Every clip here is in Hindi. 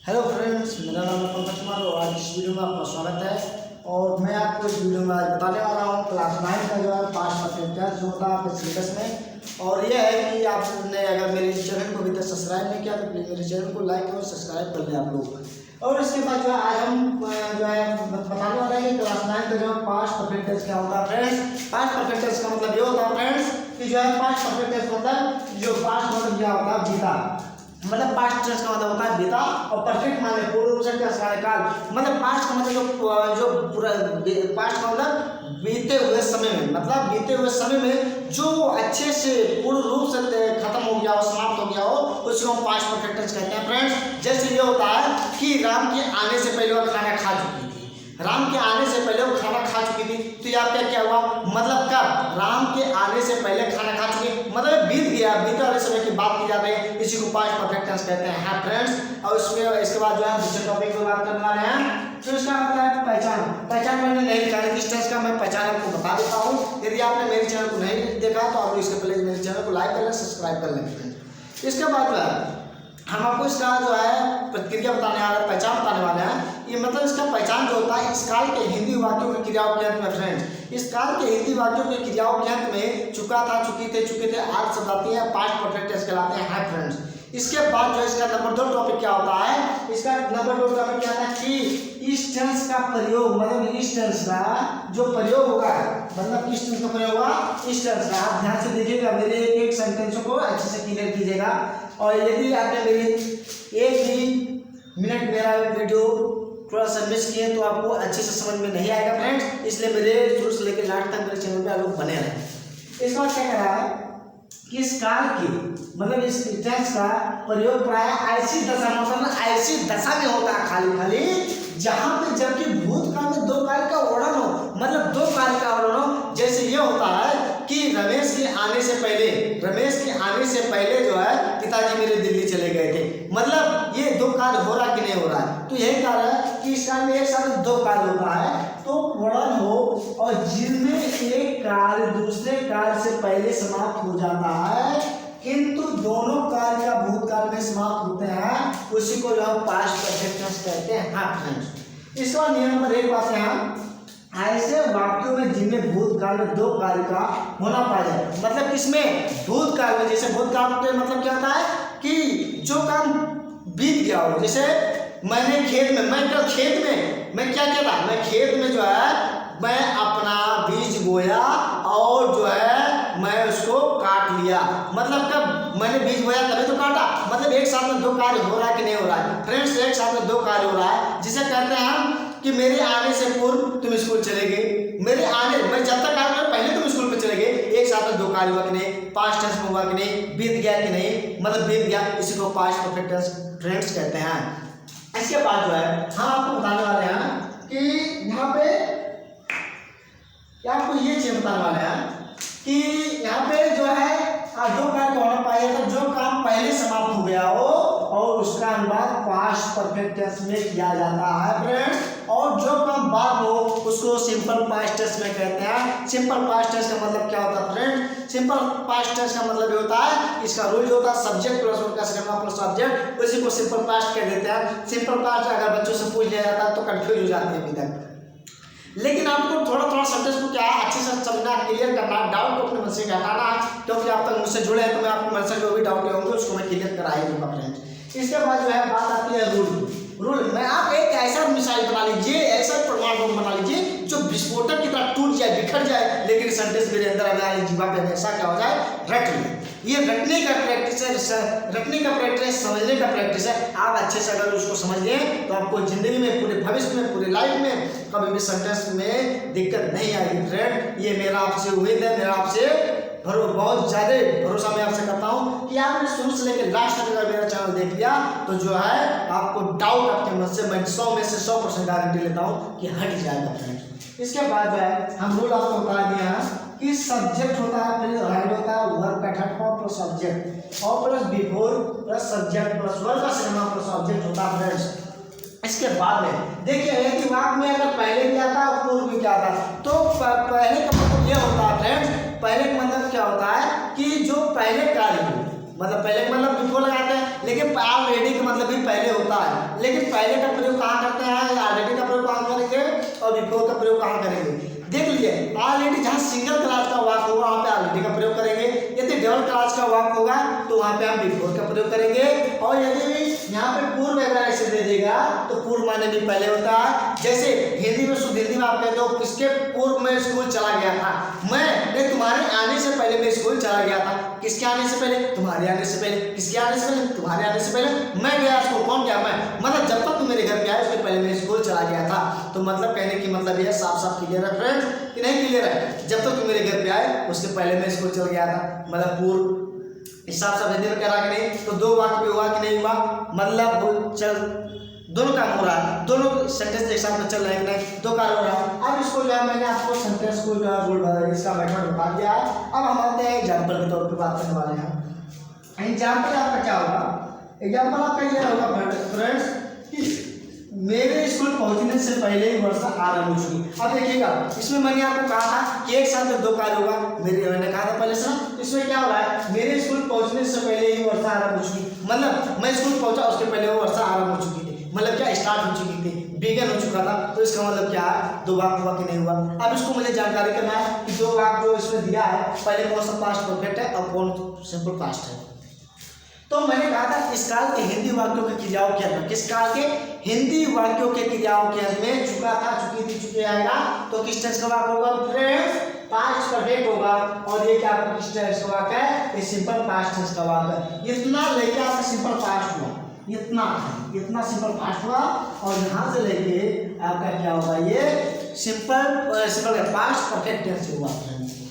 हेलो फ्रेंड्स, मेरा नाम है पंकज कुमार और आज इस वीडियो में आपका स्वागत है। और मैं आपको इस वीडियो में आज बताने वाला हूँ क्लास 9 का जो है पास्ट परफेक्ट टेंस जो होता है आपके सिलेबस में। और यह है कि आपने अगर मेरे चैनल को अभी तक सब्सक्राइब नहीं किया तो प्लीज़ मेरे चैनल को लाइक और सब्सक्राइब कर लें आप लोग। और इसके बाद जो है आज हम जो है बताने वाले हैं कि क्लास 9 का जो है पास्ट परफेक्ट टेंस क्या होता है फ्रेंड्स। पास्ट परफेक्ट टेंस का मतलब ये होता है फ्रेंड्स कि जो है पास्ट परफेक्ट टेंस मतलब जो पास्ट मतलब क्या होता है बीता, मतलब पास्ट टेंस का मतलब होता है बीता और परफेक्ट माने पूर्व रूप से काल। मतलब पास्ट का मतलब जो पूरा पास्ट का मतलब बीते हुए समय में, मतलब बीते हुए समय में जो अच्छे से पूर्ण रूप से खत्म हो गया हो, समाप्त हो गया हो, उसको हम पास्ट परफेक्ट टेंस कहते हैं फ्रेंड्स। जैसे ये होता है कि राम के आने से पहले वो खाना खा चुकी थी, राम के आने से पहले वो खाना खा चुकी थी। तो यहाँ पे क्या हुआ, मतलब कब, राम के आने से पहले खाना खा चुकी, मतलब बीत गया, बीते वाले समय की बात की जा रही है, इसी को पास्ट परफेक्ट टेंस कहते हैं फ्रेंड्स। और इसमें इसके बाद जो है दूसरे टॉपिक पे बात करने वाले हैं। तो इसका मतलब है पहचान। पहचान मैंने नहीं निकाली, इस टेंस का मैं पहचान आपको बता देता हूँ। यदि आपने मेरे चैनल को नहीं देखा तो आप इसके पहले मेरे चैनल को लाइक कर लें, सब्सक्राइब कर लें। इसके बाद जो है हम आपको इसका जो है प्रतिक्रिया बताने वाले, पहचान बताने वाले हैं। ये मतलब इसका पहचान जो होता है इस काल के हिंदी वाक्यों के क्रियाओं के अंत में फ्रेंड्स, इस काल के हिंदी वाक्यों के क्रियाओं के अंत में चुका था, चुकी थे आज शब्द आती है, पास्ट परफेक्ट टेंस कहलाते हैं फ्रेंड्स। इसके बाद जो इसका नंबर 2 टॉपिक क्या होता है, इसका नंबर 2 टॉपिक क्या था कि इस टेंस का प्रयोग, मतलब इस टेंस का जो प्रयोग होगा, मतलब किस टेंस का प्रयोग होगा, इस टेंस का। आप ध्यान से देखिएगा, मेरे एक एक सेंटेंसों को अच्छे से क्लियर कीजिएगा। और यदि आपने मेरी एक भी मिनट मेरा वीडियो थोड़ा सा मिस किए तो आपको अच्छे से समझ में नहीं आएगा फ्रेंड्स, इसलिए मेरे शुरू से लेकर लास्ट तक मेरे चैनल पे आप लोग बने रहें। इसका क्या कह रहा है कि इस काल की, मतलब इस टेंस का प्रयोग प्राय ऐसी दशा, मतलब ऐसी दशा में होता है खाली जहां पे जबकि भूतकाल में 2 काल का वर्णन हो, मतलब 2 काल का वर्णन हो। जैसे ये होता है कि रमेश के आने से पहले जो है पिताजी मेरे दिल्ली चले गए थे, मतलब ये 2 काल हो रहा कि नहीं हो रहा है। तो यही कारण है कि इस काल में एक साथ 2 काल होता है, तो वर्णन हो और जिनमें एक काल दूसरे काल से पहले समाप्त हो जाता है, किंतु दोनों काल का भूतकाल में समाप्त होते हैं, उसी को जो हम पास्ट परफेक्ट टेंस कहते हैं फ्रेंड्स। इसका नियम नंबर 1 बात है, ऐसे वाक्यों में जिनमें भूतकाल में 2 काल का होना पाया जाए, मतलब किसमें, भूतकाल में। जैसे भूतकाल के मतलब क्या होता है कि जो काम बीत गया हो, जैसे मैंने खेत में, मैं कल खेत में मैं क्या किया था, मैं खेत में जो है मैं अपना बीज बोया और जो है मैं उसको काट लिया, मतलब कब मैंने बीज बोया तभी तो काटा, मतलब एक साथ में 2 कार्य हो रहा है कि नहीं हो रहा है फ्रेंड्स, एक साथ में 2 कार्य हो रहा है। जिसे कहते हैं हम कि मेरे आने से पूर्व तुम स्कूल चले गए, मेरे आने, मैं जब तक आया पहले तुम स्कूल पे चले गए, एक साथ में 2 कार्य हुआ कि नहीं, पास्ट टेंस में हुआ कि नहीं, बीत गया कि नहीं, मतलब बीत गया, इसी को पास्ट परफेक्ट टेंस फ्रेंड्स कहते हैं। इसके बाद जो है हम आपको बताने वाले हैं कि यहाँ पे आपको ये चीज बताने वाले हैं कि यहाँ पे जो है 2 कार्य होना पाए, तो जो काम पहले समाप्त हो गया हो और उसका अनुवाद पास्ट परफेक्ट टेंस में किया जाता है फ्रेंड्स, और जो काम बाद हो उसको सिंपल पास्ट टेंस में कहते हैं। सिंपल पास्ट टेंस का मतलब क्या होता है फ्रेंड्स, सिंपल पास्ट टेंस का मतलब ये होता है, इसका रूल होता है सब्जेक्ट प्लस वर्ब का सिग्मा प्लस ऑब्जेक्ट, उसी को सिंपल पास्ट कह देते हैं। सिंपल पास्ट अगर बच्चों से पूछ लिया जाता है तो कंफ्यूज हो जाते हैं अभी तक, लेकिन आपको थोड़ा सेंटेंस को क्या अच्छे से समझना, क्लियर करना, डाउट को अपने मन से हटाना, क्योंकि आप तक मुझसे जुड़े हैं तो मैं आपके मन से जो भी डाउट होंगे उसको मैं क्लियर करा ही दूंगा फ्रेंड्स। इसके बाद जो है बात आती है रूल में। आप एक ऐसा मिसाइल बना लीजिए, ऐसा परमाणु बम बना लीजिए जो विस्फोटक की तरह टूट जाए, बिखर जाए, लेकिन सेंटेंस मेरे अंदर हमारी जीवा पे हमेशा क्या हो जाए, रट ले। ये रटने का प्रैक्टिस है, रटने का प्रैक्टिस, समझने का प्रैक्टिस है। आप अच्छे से अगर उसको समझ लें तो आपको जिंदगी में, पूरे भविष्य में, पूरे लाइफ में कभी भी सेंटेंस में दिक्कत नहीं आएगी फ्रेंड। ये मेरा आपसे उम्मीद है, मेरा आपसे बहुत ज़्यादा भरोसा मैं आपसे करता हूँ कि आपने शुरू से लेकर लास्ट तक अगर मेरा चैनल देख लिया तो जो है आपको डाउट आपके मन से, मैं 100 में से 100% गारंटी लेता हूँ कि हट जाएगा फ्रेंड्स। इसके बाद जो है हम रूल आपको बता दिया कि सब्जेक्ट होता है, फिर हेड होता है, वर्ब का थर्ड फॉर्म प्लस सब्जेक्ट और plus before plus subject plus verb का सिग्मा प्लस ऑब्जेक्ट होता है फ्रेंड्स। इसके बाद में देखिए एक दिमाग में अगर पहले क्या था और पूर्व में क्या था, तो पहले का मतलब ये होता है फ्रेंड्स, पहले का मतलब क्या होता है कि जो पहले कार्य हो, मतलब पहले का मतलब बिफोर लगाते हैं, लेकिन ऑलरेडी का मतलब भी पहले होता है, लेकिन पहले का प्रयोग कहाँ करते हैं, ऑलरेडी का प्रयोग कहाँ करेंगे और बिफोर का प्रयोग कहाँ करेंगे। देख लीजिए, ऑलरेडी जहाँ सिंगल क्लास का वाक्य होगा वहाँ पे ऑलरेडी का प्रयोग करेंगे, यदि डबल क्लास का वाक्य होगा तो वहाँ पे हम बिफोर का प्रयोग करेंगे। और यदि यहाँ पे पूर्व वगैरह ऐसे दे देगा तो पूर्व माने भी पहले होता है। जैसे हिंदी में शुद्ध हिंदी में आप कहते हो किसके पूर्व में स्कूल चला गया था, मैं तुम्हारे आने से पहले मैं स्कूल चला गया था। किसके आने से पहले, तुम्हारे आने से पहले। किसके आने से पहले, तुम्हारे आने से पहले। मैं गया स्कूल, कौन गया, मैं। मतलब जब तक तुम मेरे घर पे आए उसके पहले मैं स्कूल चला गया था। तो मतलब कहने की मतलब यह साफ साफ क्लियर है फ्रेंड्स कि नहीं क्लियर है। जब तक तुम मेरे घर पे आए उसके पहले मैं स्कूल चल गया था, मतलब पूर्व। हिसाब से हिंदी में कह रहा कि नहीं, तो दो वाक्य भी हुआ कि नहीं हुआ, मतलब चल दोनों काम हो रहा है, दोनों सेंटेंस एक साथ में चल रहे हैं कि नहीं, दो कार्य हो रहा है। अब इसको जो है मैंने आपको सेंटेंस को जो है रूल इसका मेथड बता दिया है। अब हम आते हैं एग्जाम्पल के तौर पर बात करने वाले हैं। एग्जाम्पल आपका क्या होगा, एग्जाम्पल आपका ये होगा फ्रेंड्स कि मेरे स्कूल पहुंचने से पहले ही वर्षा आरंभ हो चुकी। अब देखिएगा, इसमें मैंने आपको कहा था कि एक साथ में दो कार्य होगा, मैंने कहा था पहले से। इसमें क्या हो रहा है, मेरे स्कूल पहुंचने से पहले ही वर्षा आरंभ हो चुकी, मतलब मैं स्कूल पहुंचा उसके पहले वो वर्षा आरंभ हो चुकी थी, मतलब क्या स्टार्ट हो चुकी थी, बिगन हो चुका था। तो इसका मतलब क्या है, दो वाक्य हुआ कि नहीं हुआ। अब इसको मुझे जानकारी करना है कि दो वाक्य जो इसमें दिया है, पहले कौन सा पास्ट परफेक्ट है और कौन सिंपल पास्ट है। तो मैंने कहा था इस काल के हिंदी वाक्यों के क्रियाओं के अंदर, किस काल के हिंदी वाक्यों के क्रियाओं के अंदर में चुका था, चुकी थी, चुके आएगा तो किस टेंस का वाक्य होगा फ्रेंड्स, पास्ट परफेक्ट होगा। और ये क्या किस टेंस का वाक्य है, ये सिंपल पास्ट टेंस का वाक्य है। इतना लेके आपका सिंपल पास्ट हुआ, इतना सिंपल पास्ट हुआ, और यहाँ से लेके आपका क्या होगा, ये सिंपल पास्ट परफेक्ट टेंस हुआ।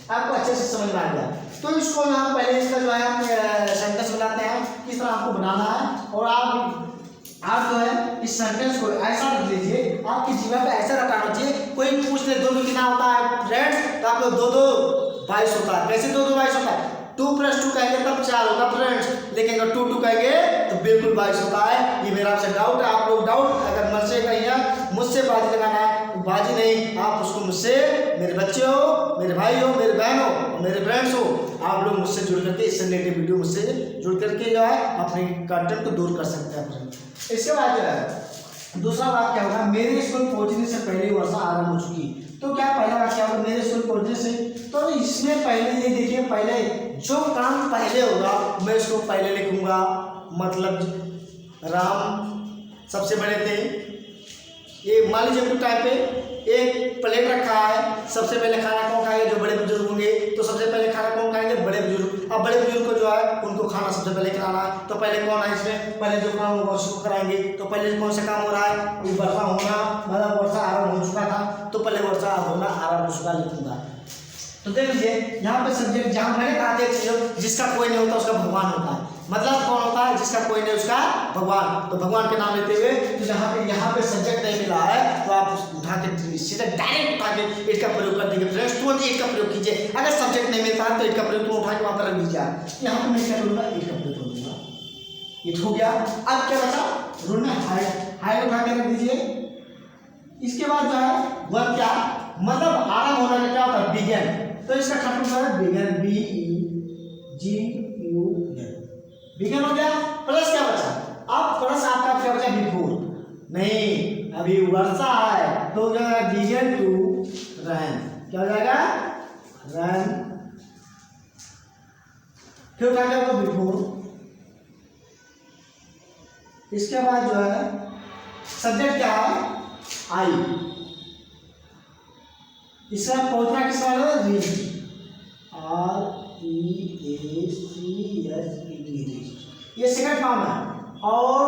आपको अच्छे से समझ में आ गया। तो इसको यहाँ पहले इसका जो है सेंटेंस बनाते हैं, किस तरह आपको बनाना है। और आप जो है इस सेंटेंस को ऐसा लिख लीजिए, आपकी जीवन पे ऐसा रटाना चाहिए। कोई पूछ ले 2 कितना होता है फ्रेंड्स, तो आप लोग 2 22 होता है। कैसे 2 22 होता है, 2 + 2 कहेंगे तब 4 होगा फ्रेंड्स, लेकिन अगर 2 2 कहेंगे तो बिल्कुल 22 होता है। ये मेरा आपसे डाउट है, आप लोग डाउट अगर मन से कहिए मुझसे बाजी लगाना है, बाजी नहीं, आप उसको मुझसे, मेरे बच्चे हो, मेरे भाई हो, मेरे बहन हो, मेरे फ्रेंड्स हो, आप लोग मुझसे जुड़ करके इस रिलेटेड वीडियो मुझसे जुड़ करके जो है अपने कंटेंट को दूर कर सकते हैं। इसके बाद जो है दूसरा वाक्य क्या होगा, मेरे स्कूल पहुंचने से पहले वर्षा आरंभ हो चुकी। तो क्या पहला वाक्य होगा, मेरे स्कूल पहुंचने से, तो इसमें पहले ये देखिए, पहले जो काम पहले होगा मैं उसको पहले लिखूंगा। मतलब राम सबसे बड़े थे, ये मान लीजिए कुछ टाइम पे एक प्लेट रखा है, सबसे पहले खाना कौन खाएंगे, जो बड़े बुजुर्ग होंगे, तो सबसे पहले खाना कौन खाएंगे, बड़े बुजुर्ग। अब बड़े बुजुर्ग को जो है उनको खाना सबसे पहले खिलाना है, तो पहले कौन है इसमें, पहले जो काम होगा उसको कराएंगे। तो पहले कौन सा काम हो रहा है, वर्षा होना, मतलब वर्षा आरंभ हो चुका था, तो पहले वर्षा होना आरंभ हो चुका लिखूंगा। तो देख लीजिए यहाँ पे सब्जेक्ट, जहाँ मैंने कहा था जिसका कोई नहीं होता उसका भगवान होता है, मतलब कौन होता है, जिसका कोई नहीं उसका भगवान। तो भगवान के नाम लेते हुए, तो यहाँ पे सब्जेक्ट नहीं मिला है तो आप उठा के सीधा डायरेक्ट उठा के इट का प्रयोग कर देंगे फ्रेंड्स, तुरंत इट का प्रयोग कीजिए। अगर सब्जेक्ट नहीं मिलता है तो इट का प्रयोग तुम उठा के वहाँ पर रख दीजिए। यहाँ पे मैं क्या करूँगा, इट का प्रयोग करूँगा, इट हो गया। अब क्या बचा, रूल में हाइड उठा के रख दीजिए। इसके बाद जो है वर्ब, क्या मतलब आरंभ होने का क्या होता है, बिगन। तो इसका खत्म होता है बिगन, BEGUN, बिगन हो गया। प्लस क्या बचा, अब प्लस आपका क्या बचा, बिफोर नहीं, अभी वर्षा है तो क्या है, बिगन टू रन, क्या हो जाएगा, रन, फिर क्या जाएगा बिफोर। इसके बाद जो है सब्जेक्ट क्या है, आई, इसका पहुंचना किस वाला है, रीच, REACH, ये सेकंड फॉर्म है। और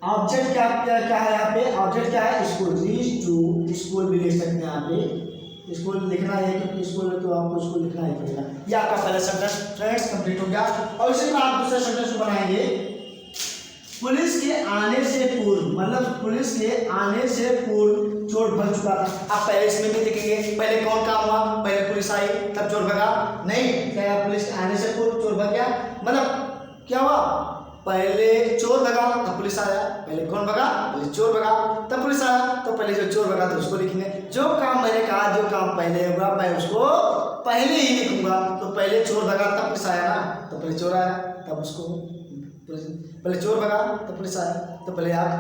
ऑब्जेक्ट क्या है यहाँ पे, ऑब्जेक्ट क्या है, स्कूल, रीच टू स्कूल भी लिख सकते हैं। यहाँ पे स्कूल लिखना है क्योंकि स्कूल है तो आपको स्कूल लिखना ही पड़ेगा। ये आपका पहला सेंटेंस फ्रेंड्स कंप्लीट हो गया। और इसी तरह आप दूसरे सेंटेंस को बनाएंगे, पुलिस के आने से पूर्व, मतलब पुलिस के आने से पूर्व चोर भग चुका था। आप पहले इसमें भी देखेंगे, पहले कौन काम हुआ, पहले पुलिस आई तब चोर भगा, नहीं, क्या पुलिस के आने से पूर्व चोर भग गया, मतलब क्या हुआ, पहले चोर भगा तब पुलिस आया, पहले कौन भगा, पहले चोर भगा तब पुलिस आया, तो पहले जो चोर भगा तो उसको लिखेंगे। जो काम मैंने कहा, जो काम पहले होगा मैं उसको पहले ही लिखूंगा। तो पहले चोर भगा तब पुलिस आया ना, तो पहले चोर आया, तब उसको पहले चोर भगा तो पुलिस आया, तो पहले आप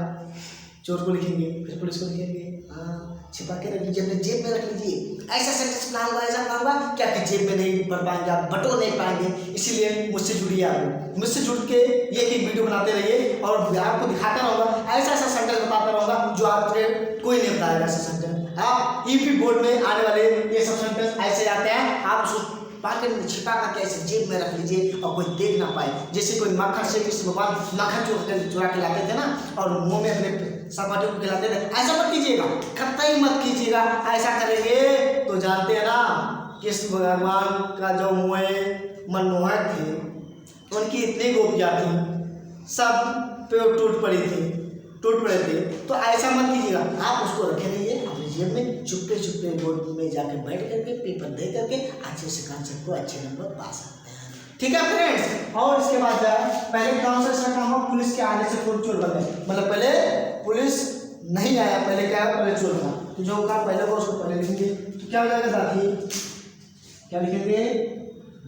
चोर को लिखेंगे, फिर पुलिस को लिखेंगे। हाँ, छिपा के रख लीजिए, अपने जेब में रख लीजिए। ऐसा सेंटेंस प्लान हुआ, ऐसा प्लान हुआ कि आपकी जेब में नहीं भर पाएंगे, आप बटोर नहीं पाएंगे। इसीलिए मुझसे जुड़िए, आप मुझसे जुड़ के एक वीडियो बनाते रहिए और आपको दिखाता रहूँगा, ऐसा ऐसा सेंटेंस बताता रहूँगा जो आपके कोई नहीं बताएगा ऐसा सेंटेंस। आप यूपी बोर्ड में आने वाले ये सब सेंटेंस ऐसे आते हैं, आप उसको पॉकेट में छिपा करके ऐसे जेब में रख लीजिए और कोई देख ना पाए। जैसे कोई माखन से किसी भगवान माखन चुरा के लाते थे ना और मुंह में अपने सहपाठी को खिलाते थे, ऐसा मत कीजिएगा, कतई मत कीजिएगा। ऐसा करेंगे तो जानते हैं ना किस भगवान का जो मनमोहक थे, उनकी इतनी गोपियाँ थी, सब पे टूट पड़े थे। तो ऐसा मत कीजिएगा, आप उसको रखे रहिए अपने जेब में, चुपके बोर्ड में जाके बैठ करके पेपर दे करके अच्छे से कांसेप्ट को अच्छे नंबर पा सकते हैं। ठीक है फ्रेंड्स। और इसके बाद पहले कौन सा काम हो, पुलिस के आने से चोर बन गए, मतलब पहले पुलिस नहीं आया, पहले क्या है, पहले चोर था। तो जो काम पहले हो उसको पहले लिखेंगे, तो क्या हो जाएगा, दाथी। क्या लिखेंगे,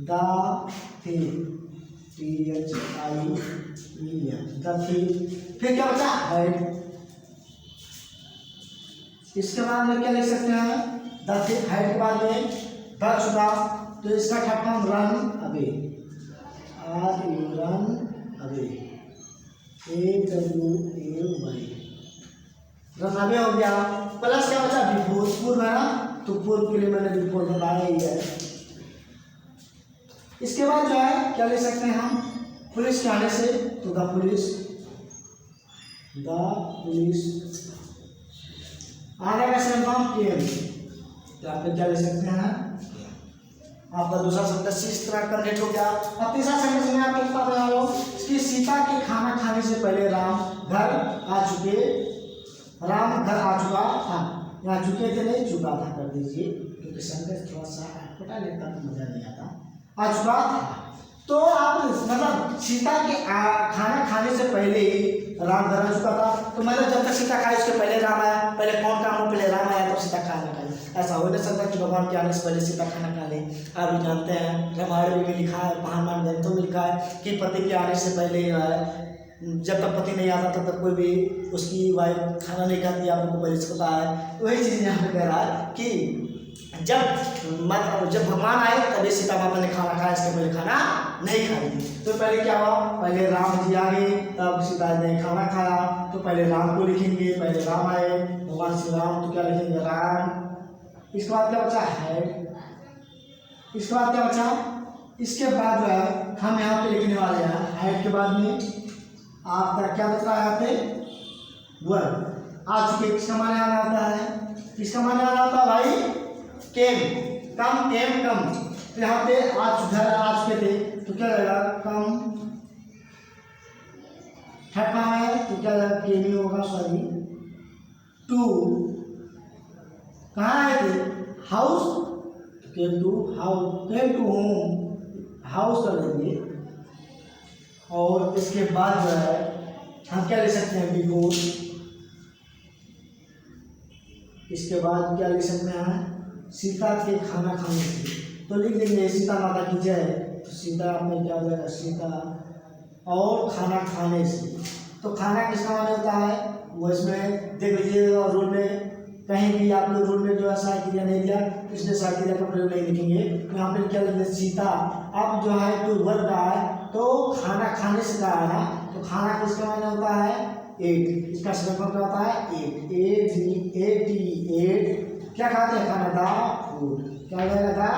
दाथी, दाथी। फिर क्या बचा, हेड। इसके बाद में क्या लिख सकते हैं, दाथी, हेड के बाद में द छुपा, तो इसका ठप्पा run away, run away, AWAY, run away हो गया। प्लस क्या बचा, बिफोर, पूर्व है ना, तो पूर्व के लिए मैंने बिफोर बताया ही है। इसके बाद जो है क्या ले सकते हैं हम, पुलिस के आने से, तो द पुलिस, आगे का सेंटेंस केम, तो आप क्या ले सकते हैं, आपका दूसरा सेंटेंस इस तरह कंप्लीट हो गया। अब तीसरा सेंटेंस में आप लिखता बना लो कि सीता के खाना खाने से पहले राम घर आ चुका था, यहाँ चुके थे नहीं, चुका था कर दीजिए, क्योंकि सेंटेंस थोड़ा सा अटपटा लगता तो मजा नहीं आता। आ चुका था, तो आप मतलब सीता के खाना खाने से पहले ही राम घर आ चुका था, तो मतलब जब तक सीता खाए उसके पहले राम आया। पहले कौन काम हो, पहले राम आया तब सीता खाना खाए। ऐसा हो नहीं सकता कि भगवान के आने से पहले सीता खाना खा ले। आप भी जानते हैं, रामायण में भी लिखा है, महान ग्रंथों में लिखा है कि पति के आने से पहले जब तक पति नहीं आता तब तक कोई भी उसकी वाइफ खाना नहीं खाती, आपको पहले से पता है। वही चीज़ यहाँ पे कह रहा है कि जब भगवान आए तभी सीता माता ने खाना खाया, इसके पहले खाना नहीं खाई थी। तो पहले क्या हुआ, पहले राम जी आ गए तब सीता ने खाना खाया, तो पहले राम को लिखेंगे, पहले राम आए भगवान श्री राम, तो क्या लिखेंगे, राम। इसके बाद क्या बचा, हेड। इसके बाद क्या बचा, इसके बाद जो है हम यहाँ पे लिखने वाले हैं, हेड के बाद में आपका क्या बच रहा है, यहाँ पे वर्ब आ चुके। किसका माने आना आता है, किसका माने आना आता है भाई, केम, कम, तो यहाँ पे आज घर आ चुके थे, तो क्या रहेगा, कम। ठप्पा है तो क्या रहेगा, केम ही होगा, सॉरी। टू कहाँ आए थे, house, came to home, house कर देंगे। और इसके बाद जो है हम क्या ले सकते हैं, बिफोर। इसके बाद क्या ले सकते हैं, सीता के खाना खाने से, तो लिख देंगे सीता माता की जय। तो सीता में क्या हो जाएगा, सीता और खाना खाने से। तो खाना किसका माने होता है, वो इसमें देख लीजिएगा रूल में, कहीं भी आप लोग रूल में जो है साइकिलिया नहीं दिया, इसलिए साइकिलिया का प्रयोग नहीं लिखेंगे। तो यहाँ पर क्या लिखेंगे, सीता। अब जो है टू वर्ब का है, तो खाना खाने से कहा है ना, तो खाना किसका माने होता है, एट। इसका संबंध क्या होता है, एट। क्या खाते हैं, खाना, दा फूड। क्या हो जाएगा, दा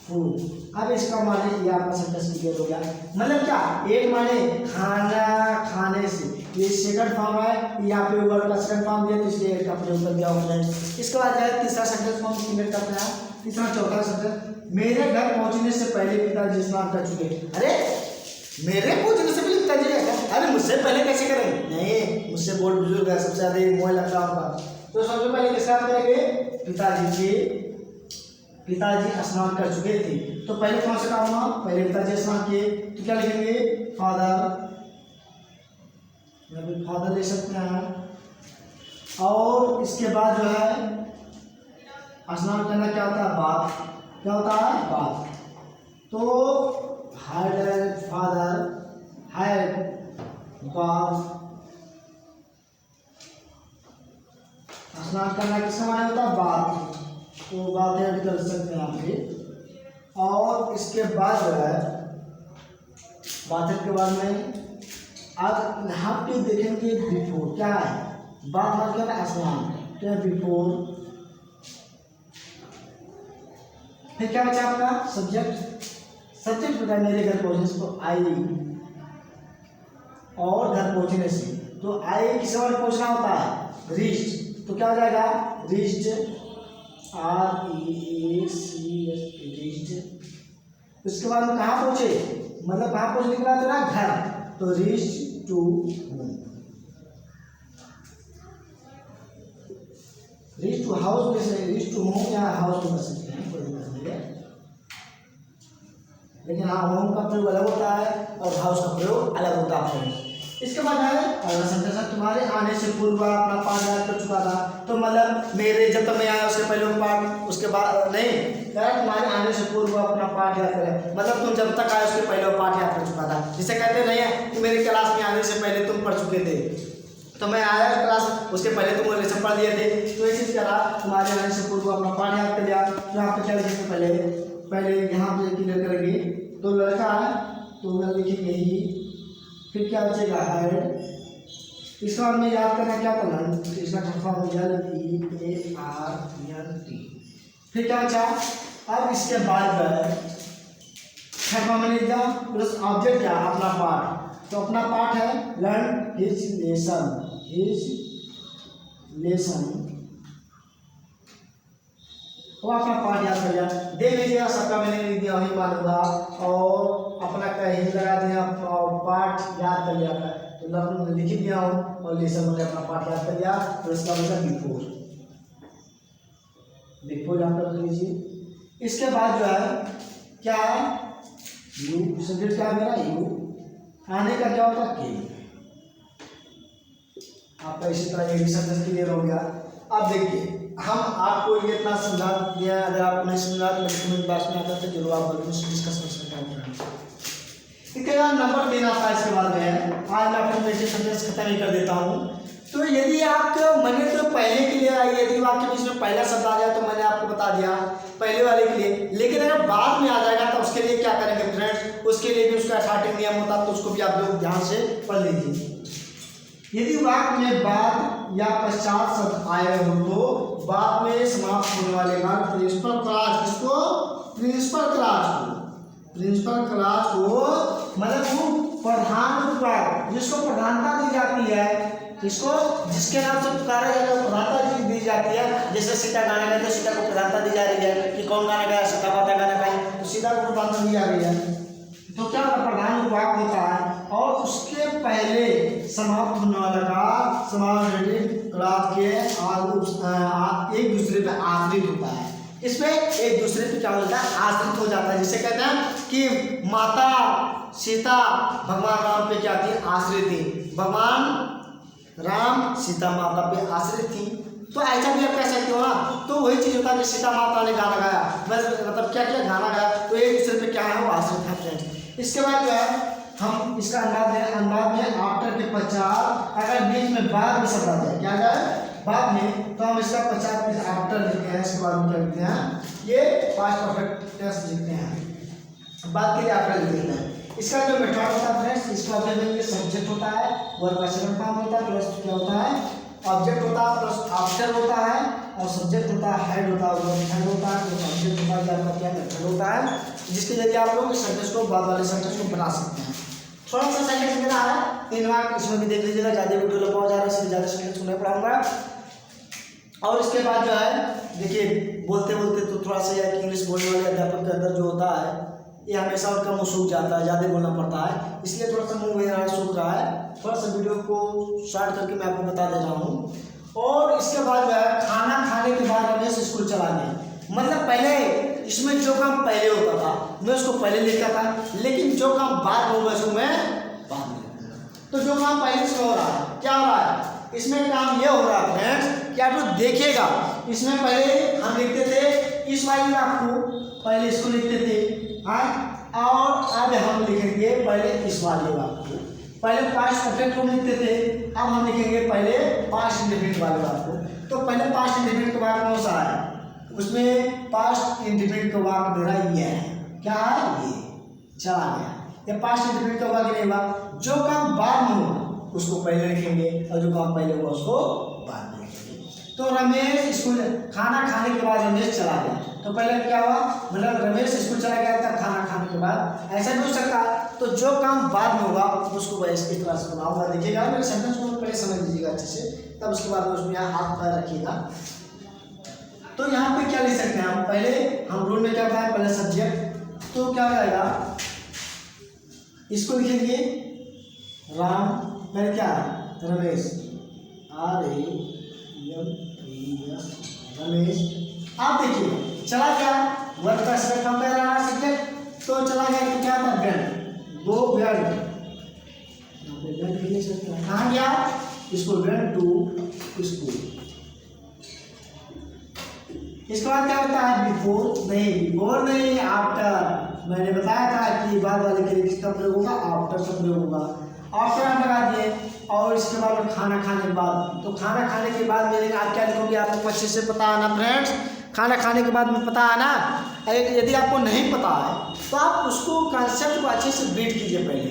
फूड। अब इसका माने ये आपका सेंटेंस क्लियर हो गया। मतलब क्या, एक माने खाना खाने से, ये सेकंड फॉर्म है, यहाँ पे वर्ब का सेकंड फॉर्म दिया तो इसलिए एट का प्रयोग कर दिया हमने। इसके बाद है तीसरा सेंटेंस को हम क्लियर करते हैं। तीसरा चौथा सेंटेंस, मेरे घर पहुंचने से पहले पिताजी स्नान कर चुके। अरे मेरे पहुंचने से पहले पिताजी क्या, अरे मुझसे पहले कैसे करेंगे, नहीं, मुझसे बहुत बुजुर्ग है, सबसे ज्यादा मोह लगता है उनका। तो सबसे पहले किसका करेंगे, पिताजी स्नान कर चुके थे। तो पहले कौन सा काम हुआ, पहले पिताजी स्नान किए, तो क्या लिखेंगे, फादर। फादर ले सकते हैं। और इसके बाद जो है स्नान करना क्या होता है, बाथ। क्या होता है, बाथ। तो फादर हैड बाथ, स्नान करना किसका माने होता है? बाथ। तो बात ऐड कर सकते हैं आप भी। और इसके बाद जो है बात के बाद में आप यहाँ पे देखेंगे बिफोर क्या है, बात मतलब स्नान, क्या बिफोर। फिर क्या बचा आपका सब्जेक्ट, सब्जेक्ट बता मेरे घर पहुंचने से, तो आई, और घर पहुंचने से, तो आई किस बार पहुंचना होता है? रीच्ड। तो क्या हो जाएगा? Reached, REACH, reached. उसके बाद में कहाँ पहुंचे, मतलब कहाँ पहुंचने के बाद ना घर, तो reach to home. Reach to house में से रीच टू होम या हाउस में कर सकते हैं, कोई दिक्कत नहीं है। लेकिन हाँ, होम का प्रयोग अलग होता है और हाउस का प्रयोग अलग होता है। इसके बाद है अगला सेंटेंस है, तुम्हारे आने से पूर्व अपना पाठ याद कर चुका था। तो मतलब मेरे जब तक मैं आया उसके पहले पाठ, उसके बाद नहीं, तुम्हारे आने से पूर्व अपना पाठ याद करें, मतलब तुम जब तक आए उसके पहले पाठ याद कर चुका था। जिसे कहते नहीं है कि मेरे क्लास में आने से पहले तुम पढ़ चुके थे, तो मैं आया क्लास उसके पहले तुम लेसन पढ़ लिए थे, तो ये चीज़ करा तुम्हारे आने से पूर्व अपना पाठ याद कर लिया। तो यहाँ पे क्या लिखेंगे, पहले यहाँ पे क्लियर करेंगे। तो लड़का है तो लिखेंगे ही, फिर क्या बचेगा हैड। इसका हमने याद करना क्या करना, इसका फॉर्म LEARNT। फिर क्या बचा, अब इसके बाद जो है प्लस ऑब्जेक्ट क्या, अपना पाठ। तो अपना पाठ है लर्न हिज लेसन, वो अपना पाठ याद कर लिया। देख लीजिएगा सबका मैंने लिख दिया वही मान होगा, और अपना कहीं लगा दिया और पाठ याद कर लिया था, तो लर्न लिख दिया हूँ और लेसन मैंने अपना पाठ याद कर लिया। तो इसका मतलब बिफोर याद कर लीजिए। इसके बाद जो है क्या है, यू, सब्जेक्ट क्या है मेरा यू, आने का क्या होता है के। आपका इसी तरह ये सेंटेंस क्लियर हो गया। अब देखिए हम आपको ये इतना समझा दिया, अगर आपको नहीं समझा तो मेरे क्लास में आता है जरूर आप डिस्कस कर सकते हैं। ठीक है, नंबर 3 आता है इसके बाद में। आज मैं आपको मेरे सेंटेंस खत्म ही कर देता हूँ। तो यदि आपको मैंने तो पहले के लिए यदि वाक्य बीच में पहला शब्द आ जाए तो मैंने आपको बता दिया पहले वाले के लिए, लेकिन अगर बाद में आ जाएगा तो उसके लिए क्या करेंगे फ्रेंड्स, उसके लिए भी उसका 18 नियम होता है, तो उसको भी आप लोग ध्यान से पढ़ लीजिए। यदि वाक्य में बाद या पश्चात शब्द आए हो तो बाद में समाप्त होने वाले का प्रिंसिपल क्लॉज, किसको, प्रिंसिपल क्लॉज को मतलब वो प्रधान पुकार, जिसको प्रधानता दी जाती है, किसको, जिसके नाम से पुकारा जाता है प्रधानता दी जाती है। जैसे सीता गाना गाते तो सीता को प्रधानता दी जा रही है कि कौन गाना गाया, सीता माता गाना गाई, तो सीता को प्रधानता दी जा रही है। तो क्या प्रधान वाक्य होता है, और उसके पहले समाप्त होने वाला का समानार्थी क्लॉज के एक दूसरे पे आश्रित होता है। इसमें एक दूसरे पे क्या होता है, आश्रित हो जाता है। जिसे कहते हैं कि माता सीता भगवान राम पे क्या थी, आश्रित थी। भगवान राम सीता माता पे आश्रित थी। तो ऐसा भी आप कह सकते हो ना, तो वही चीज़ होता है कि सीता माता ने गाना गाया, मतलब क्या क्या गाना गाया, तो एक दूसरे पे क्या है, वो आश्रित है फ्रेंड्स। इसके बाद जो है हम इसका अंदाज में आफ्टर के पश्चात अगर बीच में बाद में शब्द आ जाए, क्या जाए बाद में, तो हम इसका पश्चात आफ्टर लिखते हैं। इसके बाद हम क्या लिखते हैं, ये पास्ट परफेक्ट टेंस लिखते हैं, बाद के लिए आफ्टर लिखते हैं। इसका जो मेथड होता है फ्रेंड्स, इसका जो सब्जेक्ट होता है वर्ब का सेकंड फॉर्म होता है, प्लस क्या होता है, ऑब्जेक्ट होता है, प्लस आफ्टर होता है, और सब्जेक्ट होता है, हेड होता है, वर्ब हेड होता है, प्लस ऑब्जेक्ट होता है, आपका क्या मेथड होता है, जिसके जरिए आप लोग सेंटेंस को बाद वाले सेंटेंस को बना सकते हैं। थोड़ा सा सेंटेंस मेरा है 3 मार्क, इसमें भी देख लीजिएगा, ज़्यादा वीडियो लंबा जा रहा है इसलिए ज़्यादा सेंटेंस नहीं पढ़ाऊंगा। और इसके बाद जो है देखिए बोलते बोलते तो थोड़ा सा यह इंग्लिश बोलने वाले अध्यापक के अंदर जो होता है ये हमेशा उनका मुँह सूख जाता है, ज़्यादा बोलना पड़ता है, इसलिए थोड़ा सा मुँह मेरा सूख रहा है। थोड़ा सा वीडियो को शॉर्ट करके मैं आपको बता दे रहा हूँ। और इसके बाद जो है खाना खाने के बाद रमेश स्कूल चला गया, मतलब पहले इसमें जो काम पहले होता था मैं उसको पहले लिखता था, लेकिन जो काम बाद में होगा उसको मैं बाद में लिखूंगा। तो जो काम पहले से हो रहा है, क्या हो रहा है इसमें काम ये हो रहा है फ्रेंड्स कि आप लोग देखिएगा, इसमें पहले हम लिखते थे इस वाले वाक्य को, पहले इसको लिखते थे हाँ, और अब हम लिखेंगे पहले इस वाले वाक्य को। पहले पास्ट परफेक्ट फॉर्म लिखते थे, अब हम लिखेंगे पहले पास्ट इंडेफिनिट वाले बात को। तो पहले पास्ट इंडेफिनिट का वाक्य कौन सा है, उसमें पास्ट इंडेफिनिट का वाक्य मेरा ये है, क्या है, ये चला गया। ये पास्ट इंडेफिनिट का वाक्य नहीं हुआ, जो काम बाद में होगा उसको पहले लिखेंगे और जो काम पहले हुआ उसको बाद में लिखेंगे। तो रमेश स्कूल खाना खाने के बाद रमेश चला गया, तो पहले क्या हुआ, मतलब रमेश स्कूल चला गया था खाना खाने के बाद, ऐसा नहीं हो सकता। तो जो काम बाद में होगा उसको मैं इस तरह से बनाऊंगा, देखिएगा मेरे सेंटेंस को पहले समझ लीजिएगा अच्छे से, तब उसके बाद में उसमें यहाँ हाथ पैर रखिएगा। तो यहाँ पे क्या लिख सकते हैं हम, पहले हम रूल में क्या बताया, पहले सब्जेक्ट, तो क्या हो जाएगा, इसको लिखेंगे राम, पहले क्या है रमेश, RAMES रमेश। आप देखिए चला गया, वर्ब का सेट फॉर्म कर रहा है सब्जेक्ट, तो चला गया तो क्या था, वेंट, गो वेंट, यहाँ पे वेंट भी लिख सकते हैं, कहाँ गया, स्कूल, वेंट टू स्कूल। इसके बाद क्या होता है, बिफोर नहीं आफ्टर। मैंने बताया था कि बाद वाले के लिए किसका प्रयोग होगा, आफ्टर का प्रयोग होगा। आफ्टर हम लगा दिए, और इसके बाद में खाना खाने के बाद, तो खाना खाने के बाद मेरे आप क्या लिखोगे, आपको अच्छे से पता है ना फ्रेंड्स, खाना खाने के बाद में पता है ना। यदि आपको नहीं पता है तो आप उसको कॉन्सेप्ट को अच्छे से रीड कीजिए पहले।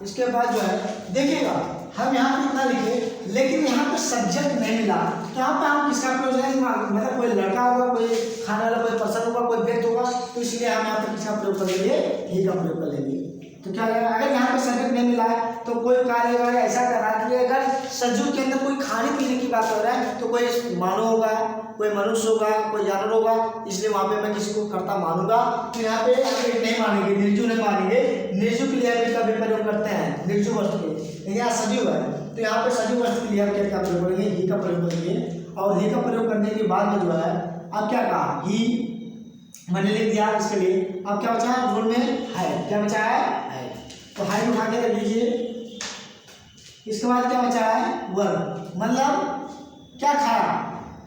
इसके बाद जो है देखिएगा, हम यहाँ पे इतना लिखे, लेकिन यहाँ पे सब्जेक्ट नहीं मिला, तो यहाँ पे हम किसका प्रयोग करेंगे, मतलब कोई लड़का होगा, कोई खाने वाला कोई पर्सन होगा, कोई व्यक्ति होगा, तो इसलिए हम यहाँ पे किसका प्रयोग करेंगे, ही का प्रयोग कर लेंगे। तो क्या लगेगा, अगर यहाँ पे सब्जेक्ट नहीं मिला है तो कोई कार्य ऐसा कर रहा है कि अगर सज्जू के अंदर कोई खाने पीने की बात हो रहा है, तो कोई मानव होगा, कोई मनुष्य होगा, कोई जानवर होगा, इसलिए वहाँ पे मैं किसी को कर्ता मानूंगा। तो यहाँ पे नहीं मानेंगे, निर्जु नहीं मानेंगे, निर्जु के लिए का भी प्रयोग करते हैं, निर्जु वस्तु के, लेकिन यहाँ सजीव है, तो यहाँ पे सजीव वस्तु के लिए हम क्या प्रयोग करेंगे, ही का प्रयोग करेंगे। और ही का प्रयोग करने के बाद में जो है, अब क्या कहा, ही मैंने लिख दिया इसके लिए। अब क्या बचा है, रूल में है, क्या बचा है, तो हाइट उठा के रख लीजिए। इसके बाद क्या बचा है, वर्ब, मतलब क्या खाया,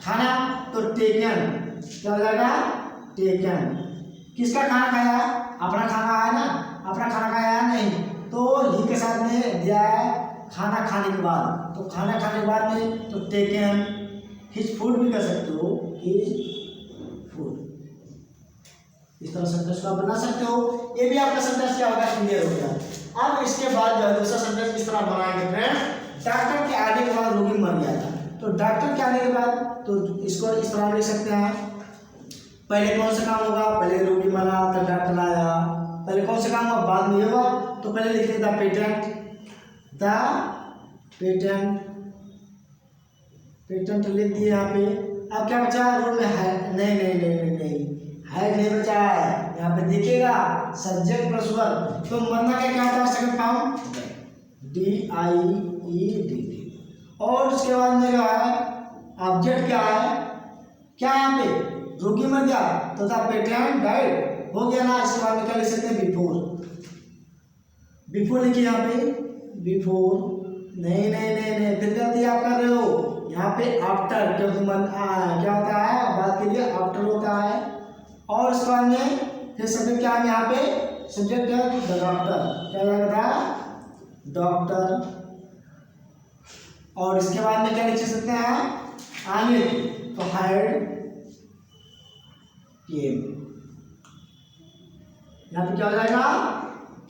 खाना, तो टेकन, क्या हो जाएगा, टेकन। किसका खाना खाया, अपना खाना आया ना, अपना खाना खाया नहीं, तो ही के साथ में दिया है खाना खाने के बाद, तो खाना खाने के बाद में तो टेकन, हिज फूड भी कर सकते हो, हिज फूड। इस तरह सेंटेंस को आप बना सकते हो। ये भी आपका सेंटेंस क्या होगा, क्लियर हो गया। अब इसके बाद जो है दूसरा सेंटेंस किस तरह बनाएंगे फ्रेंड्स, डॉक्टर के आने के बाद रोगी मर गया था, तो डॉक्टर के आने के बाद तो इसको इस तरह लिख सकते हैं, पहले कौन सा काम होगा, पहले रोगी मरा तो डॉक्टर आया, पहले कौन सा काम हुआ, बाद में होगा, तो पहले लिखिए द पेटेंट लिख दिए यहाँ पे। अब क्या बचा है, रूल में है, नहीं है, नहीं बचा है, यहाँ पे देखिएगा सब्जेक्ट प्लस वर्ब, तो मरना क्या होता है, सेकंड फॉर्म DIED। और उसके बाद में जो है ऑब्जेक्ट क्या है, क्या यहाँ पे रोगी मर गया, तो द पेटेंट डाइड हो गया ना। इसके बाद में क्या लिख सकते हैं, बिफोर लिखिए यहाँ पे, बिफोर नहीं, फिर गलती आप कर रहे हो, यहाँ पे आफ्टर, क्योंकि क्या होता है, बात के लिए आफ्टर होता है। और उसके बाद में फिर सब्जेक्ट क्या है, यहाँ पे सब्जेक्ट है द डॉक्टर, क्या लगता है, डॉक्टर। और इसके बाद में क्या लिख सकते हैं, आने, तो हायर्ड केम, यहाँ पे क्या हो जाएगा,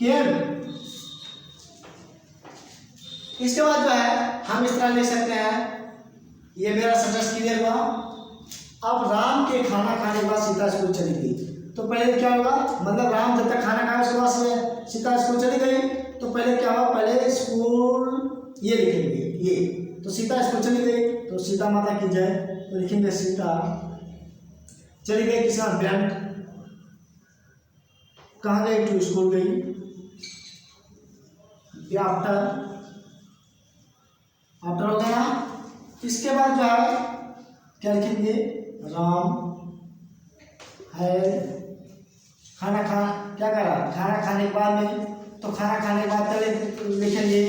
केम। इसके बाद जो है हम इस तरह ले सकते हैं, ये मेरा सेंटेंस क्लियर हुआ। अब राम के खाना खाने के बाद सीता स्कूल चली गई, तो पहले क्या होगा, मतलब राम जब तक खाना खाया उसके बाद से सीता स्कूल चली गई, तो पहले क्या हुआ, पहले स्कूल ये लिखेंगे, ये, तो सीता स्कूल चली गई, तो सीता माता की जय, तो लिखेंगे सीता चली गई, किसका वेंट, कहाँ गई, टू स्कूल गई, आफ्टर हो गया। इसके बाद जो है क्या लिखेंगे, राम है खाना क्या करा, खाना खाने के बाद में, तो खाना खाने के बाद पहले लिखेंगे,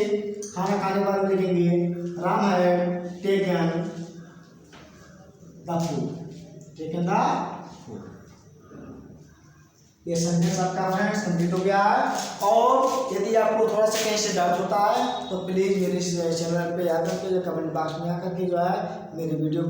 खाना खाने के बाद में लिखेंगे राम है टेकन द फूड, ये सेंटेंस आपका फ्रेंड्स कंप्लीट हो गया है। और यदि आपको थोड़ा सा कहीं से डाउट होता है तो प्लीज़ मेरे चैनल पे याद करके कमेंट बॉक्स में आकर के जो है मेरे वीडियो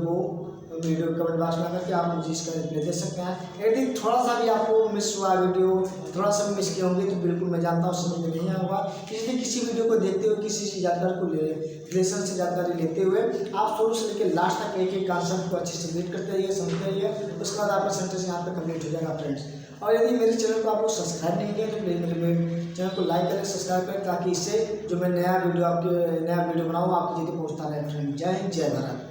कमेंट बॉक्स में आकर के आप मुझे इसका रिप्लाई दे सकते हैं। यदि थोड़ा सा भी आपको मिस हुआ वीडियो, थोड़ा सा भी मिस किए होंगे तो बिल्कुल मैं जानता हूँ समझ में नहीं होगा, इसलिए किसी वीडियो को देखते हुए किसी से जानकारी को रिलेशन से जानकारी लेते हुए आप शुरू से लेकर लास्ट तक एक एक कॉन्सेप्ट को अच्छे से रीड करते रहिए, समझते रहिए, उसके बाद आपका सेंटेंस यहाँ पर कंप्लीट हो जाएगा फ्रेंड्स। और यदि मेरे चैनल को आप लोग सब्सक्राइब नहीं किए तो प्लीज़ मेरे चैनल को लाइक करें, सब्सक्राइब करें, ताकि इससे जो मैं नया वीडियो बनाऊँ आपको जल्दी पहुँचता रहे फ्रेंड। जय हिंद, जय भारत।